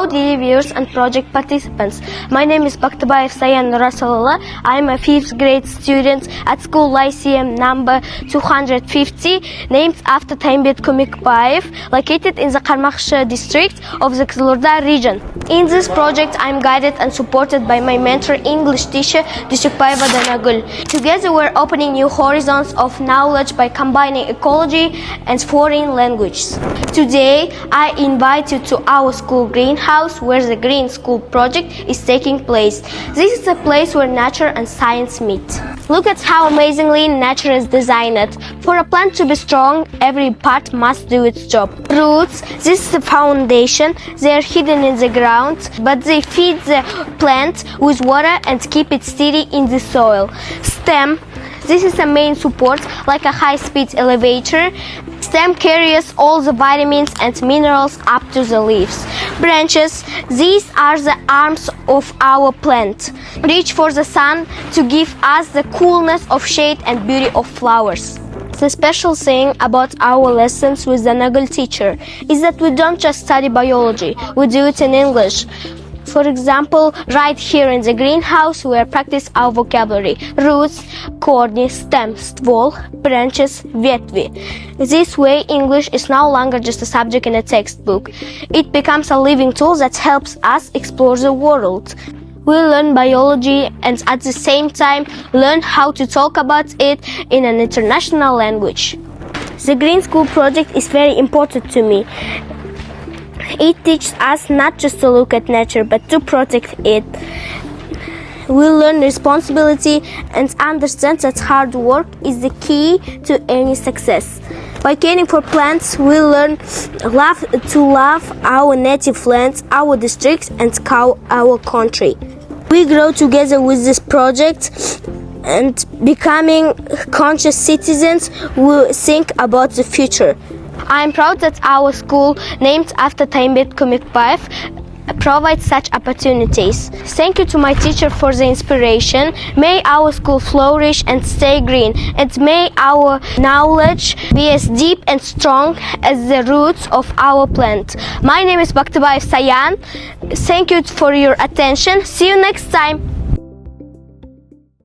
Hello dear viewers and project participants. My name is Bақтыбаев Саян. I am a 5th grade student at school Lyceum number 250, named after Т.Көмекбаев, located in the Қармақшы district of the Қызылорда region. In this project I am guided and supported by my mentor, English teacher Дюсекбаева Д.С. Together we're opening new horizons of knowledge by combining ecology and foreign languages. Today I invite you to our school greenhouse where the Green School project is taking place. This is a place where nature and science meet. Look at how amazingly nature is designed. For a plant to be strong, every part must do its job. Roots, this is the foundation. They are hidden in the ground, but they feed the plant with water and keep it steady in the soil. Stem, this is the main support, like a high-speed elevator. Stem carries all the vitamins and minerals up to the leaves. Branches, these are the arms of our plant. Reach for the sun to give us the coolness of shade and beauty of flowers. The special thing about our lessons with the Nagel teacher is that we don't just study biology, we do it in English. For example, right here in the greenhouse we practice our vocabulary: roots, корни, stem, ствол, branches, ветви. This way English is no longer just a subject in a textbook. It becomes a living tool that helps us explore the world. We learn biology and at the same time learn how to talk about it in an international language. The Green School project is very important to me. It teaches us not just to look at nature, but to protect it. We learn responsibility and understand that hard work is the key to any success. By caring for plants, we learn to love our native lands, our districts, and our country. We grow together with this project and becoming conscious citizens who think about the future. I am proud that our school, named after Т.Көмекбаев, provides such opportunities. Thank you to my teacher for the inspiration. May our school flourish and stay green, and may our knowledge be as deep and strong as the roots of our plant. My name is Бақтыбаев Саян. Thank you for your attention. See you next time.